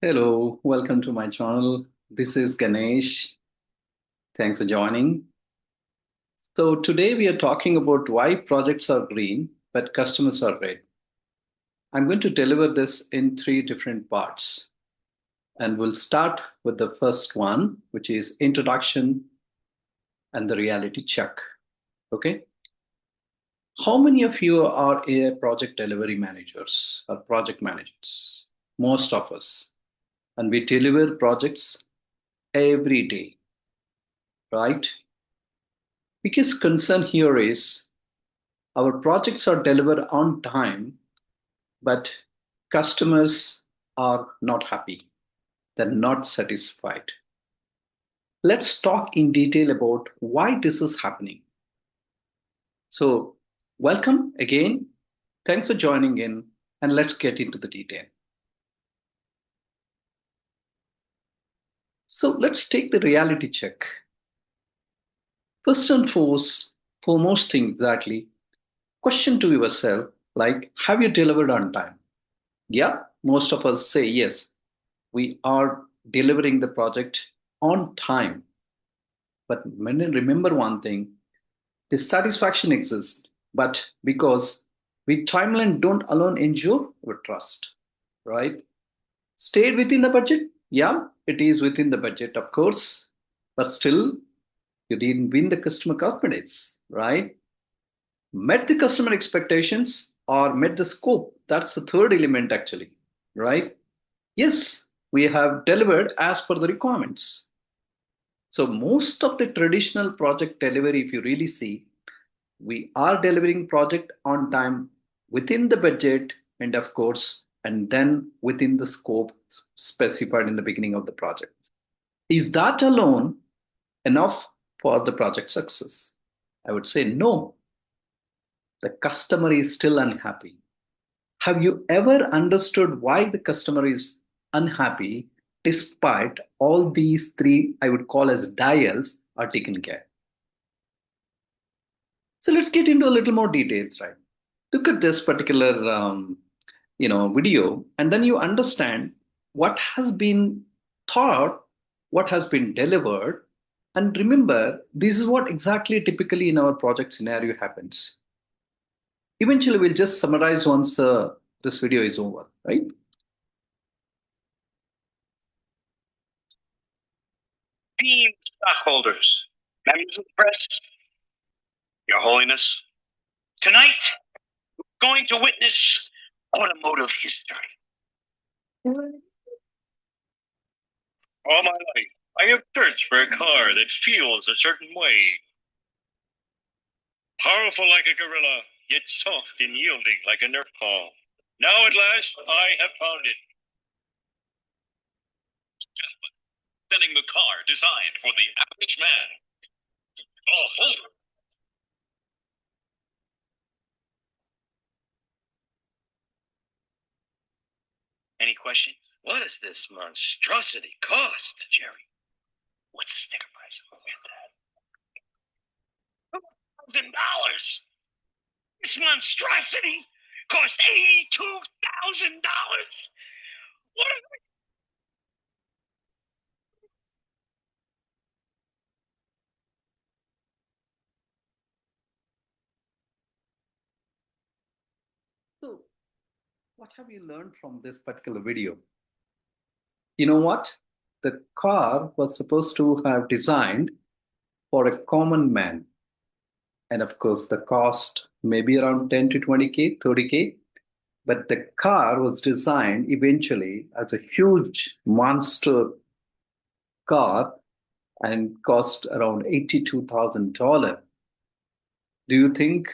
Hello, welcome to my channel. This is Ganesh. Thanks for joining. So, today we are talking about why projects are green but customers are red. I'm going to deliver this in three different parts. And we'll start with the first one, which is introduction and the reality check. Okay. How many of you are a project delivery managers or project managers? Most of us. And we deliver projects every day, right? Biggest concern here is our projects are delivered on time, but customers are not happy. They're not satisfied. Let's talk in detail about why this is happening. So, welcome again. Thanks for joining in, and let's get into the detail. So, let's take the reality check. First and foremost thing exactly, question to yourself like, have you delivered on time? Yeah, most of us say yes, we are delivering the project on time. But remember one thing, dissatisfaction exists, but because we timeline don't alone ensure our trust, right? Stayed within the budget? Yeah, it is within the budget, of course, but still you didn't win the customer confidence, right? Met the customer expectations or met the scope. That's the third element actually, right? Yes, we have delivered as per the requirements. So most of the traditional project delivery, if you really see, we are delivering project on time within the budget and of course, and then within the scope specified in the beginning of the project. Is that alone enough for the project success? I would say no. The customer is still unhappy. Have you ever understood why the customer is unhappy despite all these three, I would call as dials, are taken care? So let's get into a little more details, right? Look at this particular, video, and then you understand what has been thought, what has been delivered, and remember, this is what exactly typically in our project scenario happens. Eventually, we'll just summarize once this video is over, right? Esteemed stockholders, members of the press, Your Holiness, tonight we're going to witness automotive history. All my life, I have searched for a car that feels a certain way. Powerful like a gorilla, yet soft and yielding like a Nerf ball. Now at last, I have found it. Selling the car designed for the average man. Oh, any questions? What does this monstrosity cost, Jerry? What's the sticker price? Look at that. $1,000. This monstrosity cost $82,000. What? So, what have you learned from this particular video? You know what? The car was supposed to have designed for a common man. And of course, the cost may be around 10 to 20K, 30K. But the car was designed eventually as a huge monster car and cost around $82,000. Do you think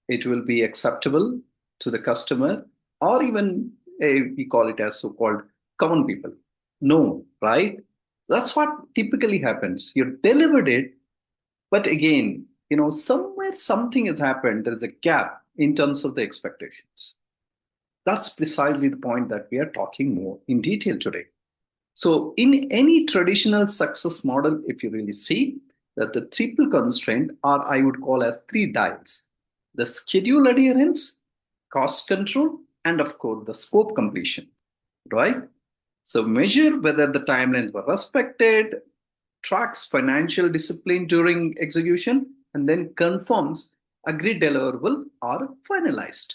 it will be acceptable to the customer or even we call it as so-called common people? No, right? That's what typically happens. You delivered it, but again, somewhere something has happened. There is a gap in terms of the expectations. That's precisely the point that we are talking more in detail today. So, in any traditional success model, if you really see that the triple constraint are, I would call as three dials: the schedule adherence, cost control, and of course, the scope completion, right? So measure whether the timelines were respected, tracks financial discipline during execution, and then confirms agreed deliverable are finalized.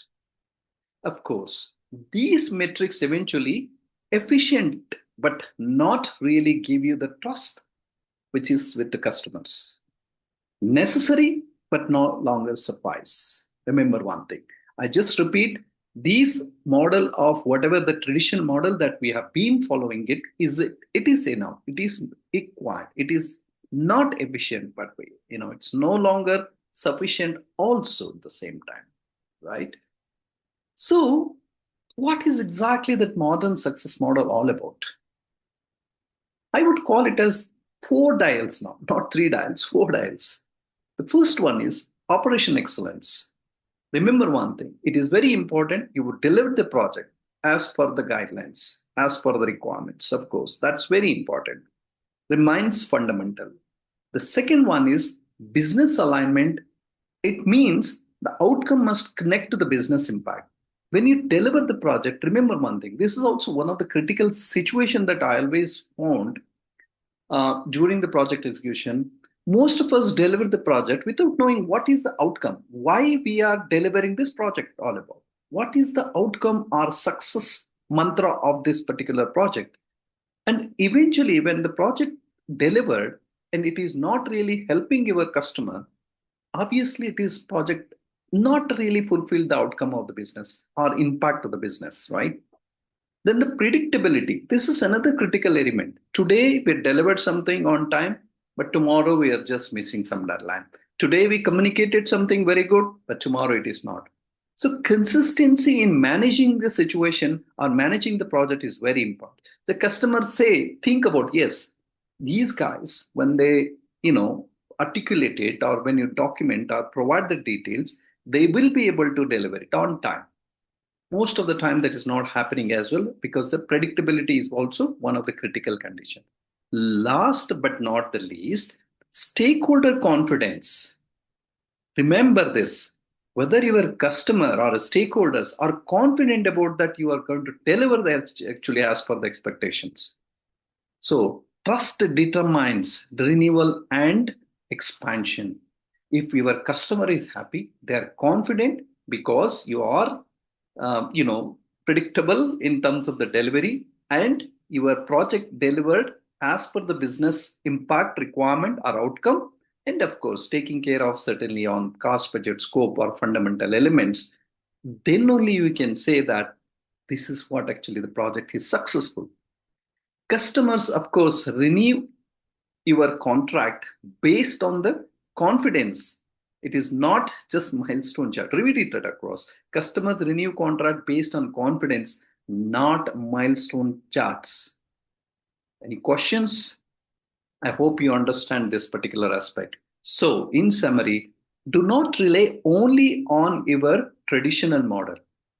Of course, these metrics eventually efficient but not really give you the trust which is with the customers. Necessary but no longer suffice. Remember one thing. I just repeat, these model of whatever the traditional model that we have been following it is enough, it is required, it is not efficient, but it's no longer sufficient also at the same time, right? So what is exactly that modern success model all about? I would call it as four dials now, not three dials, four dials. The first one is operation excellence. Remember one thing, it is very important you would deliver the project as per the guidelines, as per the requirements, of course. That's very important. Remains fundamental. The second one is business alignment. It means the outcome must connect to the business impact. When you deliver the project, remember one thing. This is also one of the critical situations that I always found during the project execution. Most of us deliver the project without knowing what is the outcome, why we are delivering this project all about. What is the outcome or success mantra of this particular project? And eventually, when the project delivered and it is not really helping your customer, obviously it is project not really fulfill the outcome of the business or impact of the business, right? Then the predictability. This is another critical element. Today we delivered something on time, but tomorrow we are just missing some deadline. Today we communicated something very good, but tomorrow it is not. So consistency in managing the situation or managing the project is very important. The customers say, think about, yes, these guys, when they, you know, articulate it or when you document or provide the details, they will be able to deliver it on time. Most of the time that is not happening as well because the predictability is also one of the critical conditions. Last but not the least, stakeholder confidence. Remember this, whether your customer or stakeholders are confident about that you are going to deliver that actually as per the expectations. So trust determines the renewal and expansion. If your customer is happy, they are confident because you are, predictable in terms of the delivery and your project delivered as per the business impact requirement or outcome. And of course, taking care of certainly on cost, budget, scope, or fundamental elements, then only you can say that this is what actually the project is successful. Customers, of course, renew your contract based on the confidence. It is not just milestone chart. Repeat it across. Customers renew contract based on confidence, not milestone charts. Any questions? I hope you understand this particular aspect. So, in summary, do not rely only on your traditional model,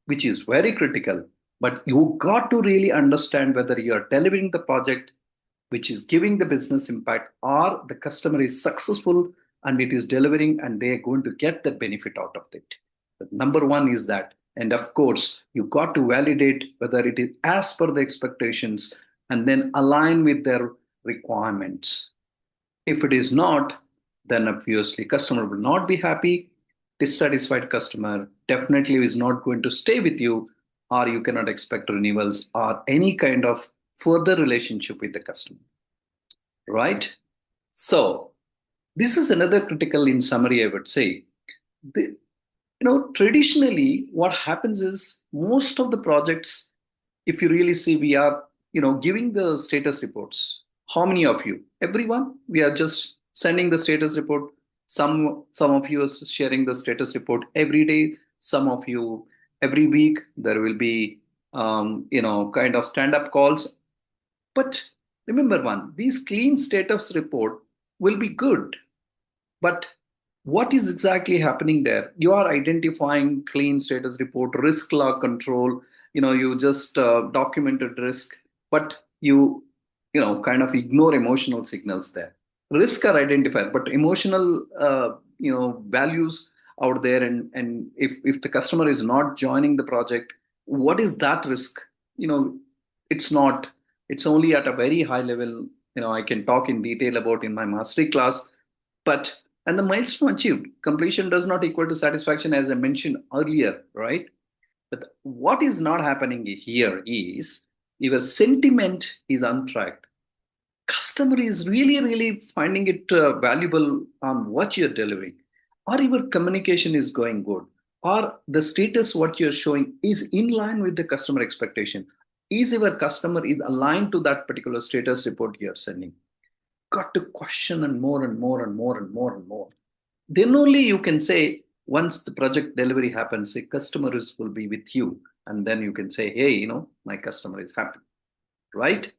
which is very critical, but you got to really understand whether you are delivering the project which is giving the business impact or the customer is successful and it is delivering and they are going to get the benefit out of it. The number one is that. And of course, you got to validate whether it is as per the expectations and then align with their requirements. If it is not, then obviously customer will not be happy. Dissatisfied customer definitely is not going to stay with you, or you cannot expect renewals or any kind of further relationship with the customer. Right? So this is another critical in summary, I would say. The, traditionally what happens is most of the projects, if you really see, we are, giving the status reports. How many of you? Everyone? We are just sending the status report. Some of you are sharing the status report every day. Some of you every week. There will be, kind of stand-up calls. But remember one, these clean status report will be good, but what is exactly happening there? You are identifying clean status report, risk log control. You just documented risk, but kind of ignore emotional signals there. Risk are identified, but emotional, values out there. And if the customer is not joining the project, what is that risk? It's not. It's only at a very high level, I can talk in detail about in my mastery class. But and the milestone achieved, completion does not equal to satisfaction, as I mentioned earlier, right? But what is not happening here is your sentiment is untracked. Customer is really, really finding it valuable on what you're delivering, or your communication is going good, or the status what you're showing is in line with the customer expectation. Is your customer is aligned to that particular status report you're sending? Got to question and more and more and more and more and more. Then only you can say, once the project delivery happens, the customers will be with you, and then you can say, hey, my customer is happy, right?